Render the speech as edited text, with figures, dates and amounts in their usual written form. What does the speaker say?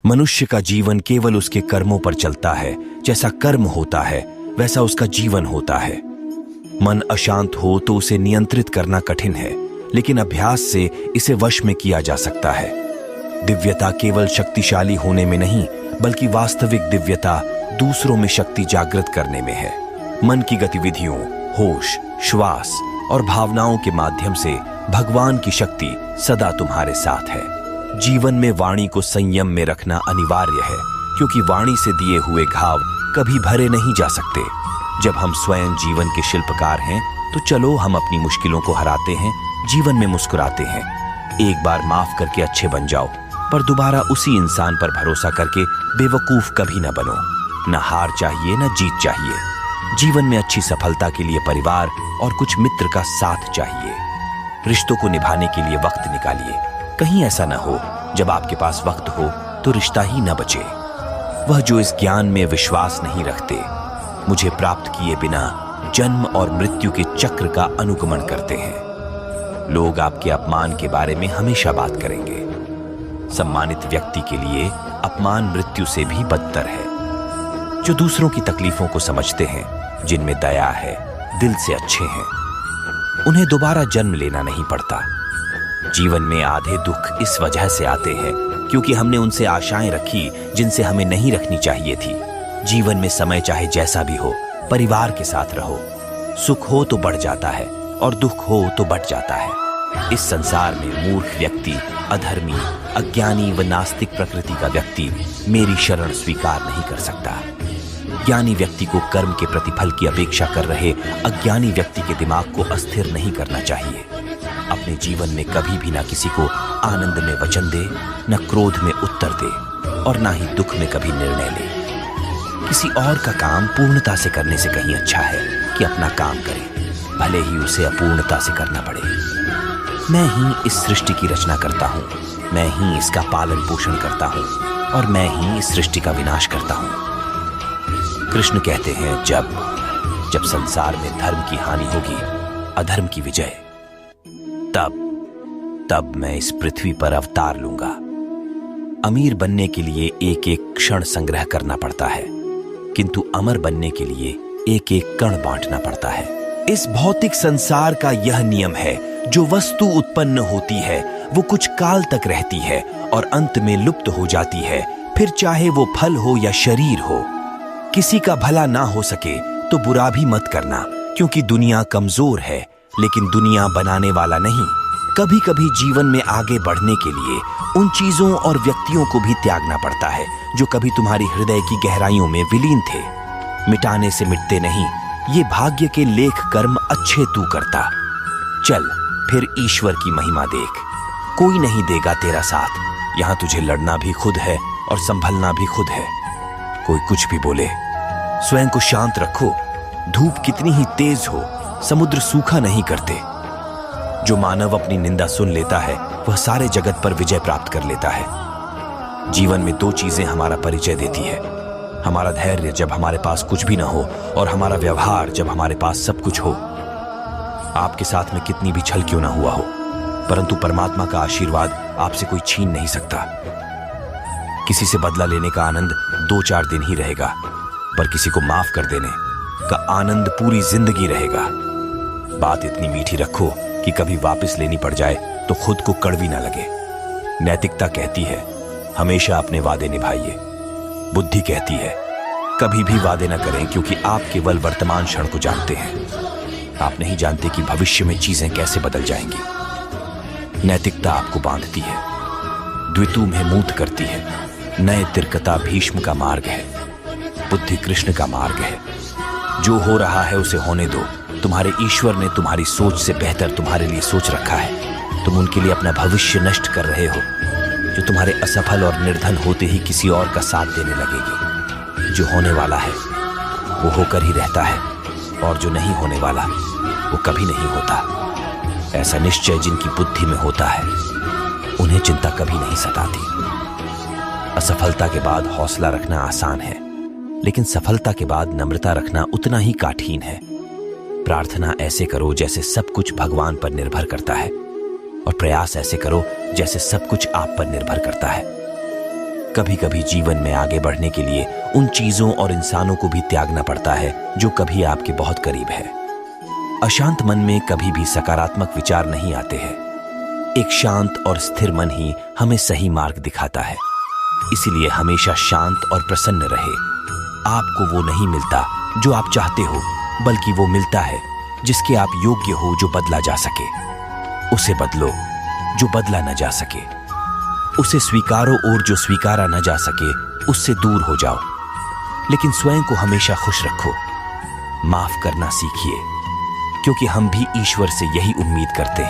मनुष्य का जीवन केवल उसके कर्मों पर चलता है। जैसा कर्म होता है वैसा उसका जीवन होता है। मन अशांत हो तो उसे नियंत्रित करना कठिन है, लेकिन अभ्यास से इसे वश में किया जा सकता है। दिव्यता केवल शक्तिशाली होने में नहीं, बल्कि वास्तविक दिव्यता दूसरों में शक्ति जागृत करने में है। मन की गतिविधियों, होश, श्वास और भावनाओं के माध्यम से भगवान की शक्ति सदा तुम्हारे साथ है। जीवन में वाणी को संयम में रखना अनिवार्य है, क्योंकि वाणी से दिए हुए घाव कभी भरे नहीं जा सकते। जब हम स्वयं जीवन के शिल्पकार हैं, तो चलो हम अपनी मुश्किलों को हराते हैं, जीवन में मुस्कुराते हैं। एक बार माफ करके अच्छे बन जाओ, पर दोबारा उसी इंसान पर भरोसा करके बेवकूफ कभी न बनो। न हार चाहिए न जीत चाहिए। जीवन में अच्छी सफलता के लिए परिवार और कुछ मित्र का साथ चाहिए। रिश्तों को निभाने के लिए वक्त निकालिए। कहीं ऐसा न हो जब आपके पास वक्त हो तो रिश्ता ही न बचे। वह जो इस ज्ञान में विश्वास नहीं रखते, मुझे प्राप्त किए बिना जन्म और मृत्यु के चक्र का अनुगमन करते हैं। लोग आपके अपमान के बारे में हमेशा बात करेंगे। सम्मानित व्यक्ति के लिए अपमान मृत्यु से भी बदतर है। जो दूसरों की तकलीफों को समझते हैं, जिनमें दया है, दिल से अच्छे हैं, उन्हें दोबारा जन्म लेना नहीं पड़ता। जीवन में आधे दुख इस वजह से आते हैं क्योंकि हमने उनसे आशाएं रखी जिनसे हमें नहीं रखनी चाहिए थी। जीवन में समय चाहे जैसा भी हो, परिवार के साथ रहो। सुख हो तो बढ़ जाता है और दुख हो तो बढ़ जाता है। इस संसार में मूर्ख व्यक्ति, अधर्मी, अज्ञानी व नास्तिक प्रकृति का व्यक्ति मेरी शरण स्वीकार नहीं कर सकता। ज्ञानी व्यक्ति को कर्म के प्रतिफल की अपेक्षा कर रहे अज्ञानी व्यक्ति के दिमाग को अस्थिर नहीं करना चाहिए। अपने जीवन में कभी भी ना किसी को आनंद में वचन दे, न क्रोध में उत्तर दे और ना ही दुख में कभी निर्णय ले। किसी और का काम पूर्णता से करने से कहीं अच्छा है कि अपना काम करे, भले ही उसे अपूर्णता से करना पड़े। मैं ही इस सृष्टि की रचना करता हूँ, मैं ही इसका पालन पोषण करता हूँ और मैं ही इस सृष्टि का विनाश करता हूँ। कृष्ण कहते हैं, जब संसार में धर्म की हानि होगी, अधर्म की विजय, तब मैं इस पृथ्वी पर अवतार लूंगा। अमीर बनने के लिए एक एक क्षण संग्रह करना पड़ता है, किंतु अमर बनने के लिए एक एक कण बांटना पड़ता है। इस भौतिक संसार का यह नियम है, जो वस्तु उत्पन्न होती है वो कुछ काल तक रहती है और अंत में लुप्त हो जाती है, फिर चाहे वो फल हो या शरीर हो। किसी का भला ना हो सके तो बुरा भी मत करना, क्योंकि दुनिया कमजोर है, लेकिन दुनिया बनाने वाला नहीं। कभी कभी जीवन में आगे बढ़ने के लिए उन चीजों और व्यक्तियों को भी त्यागना पड़ता है जो कभी तुम्हारी हृदय की गहराइयों में विलीन थे। मिटाने से मिटते नहीं, ये भाग्य के लेख कर्म अच्छे तू करता। चल फिर ईश्वर की महिमा देख। कोई नहीं देगा तेरा साथ। यहाँ तुझे लड़ना भी खुद है और संभलना भी खुद है। कोई कुछ भी बोले, स्वयं को शांत रखो। धूप कितनी ही तेज हो, समुद्र सूखा नहीं करते। जो मानव अपनी निंदा सुन लेता है, वह सारे जगत पर विजय प्राप्त कर लेता है। जीवन में दो चीजें हमारा परिचय देती है, हमारा धैर्य जब हमारे पास कुछ भी ना हो और हमारा व्यवहार जब हमारे पास सब कुछ हो। आपके साथ में कितनी भी छल क्यों ना हुआ हो, परंतु परमात्मा का आशीर्वाद आपसे कोई छीन नहीं सकता। किसी से बदला लेने का आनंद 2-4 दिन ही रहेगा, पर किसी को माफ कर देने का आनंद पूरी जिंदगी रहेगा। बात इतनी मीठी रखो कि कभी वापस लेनी पड़ जाए तो खुद को कड़वी ना लगे। नैतिकता कहती है हमेशा अपने वादे निभाइए। बुद्धि कहती है कभी भी वादे ना करें, क्योंकि आप केवल वर्तमान क्षण को जानते हैं। आप नहीं जानते कि भविष्य में चीजें कैसे बदल जाएंगी। नैतिकता आपको बांधती है, द्वितु में मूत करती है। नए तिरकता भीष्म का मार्ग है, बुद्धि कृष्ण का मार्ग है। जो हो रहा है उसे होने दो। तुम्हारे ईश्वर ने तुम्हारी सोच से बेहतर तुम्हारे लिए सोच रखा है। तुम उनके लिए अपना भविष्य नष्ट कर रहे हो। जो तुम्हारे असफल और निर्धन होते ही किसी और का साथ देने लगेगी। जो होने वाला है वो होकर ही रहता है, और जो नहीं होने वाला वो कभी नहीं होता। ऐसा निश्चय जिनकी बुद्धि में होता है, उन्हें चिंता कभी नहीं सताती। असफलता के बाद हौसला रखना आसान है, लेकिन सफलता के बाद नम्रता रखना उतना ही कठिन है। प्रार्थना ऐसे करो जैसे सब कुछ भगवान पर निर्भर करता है, और प्रयास ऐसे करो जैसे सब कुछ आप पर निर्भर करता है। कभी कभी जीवन में आगे बढ़ने के लिए उन चीजों और इंसानों को भी त्यागना पड़ता है जो कभी आपके बहुत करीब है। अशांत मन में कभी भी सकारात्मक विचार नहीं आते हैं। एक शांत और स्थिर मन ही हमें सही मार्ग दिखाता है। इसीलिए हमेशा शांत और प्रसन्न रहे। आपको वो नहीं मिलता जो आप चाहते हो, बल्कि वो मिलता है जिसके आप योग्य हो, जो बदला जा सके। उसे बदलो जो बदला न जा सके। उसे स्वीकारो और जो स्वीकारा न जा सके उससे दूर हो जाओ। लेकिन स्वयं को हमेशा खुश रखो। माफ करना सीखिए, क्योंकि हम भी ईश्वर से यही उम्मीद करते हैं।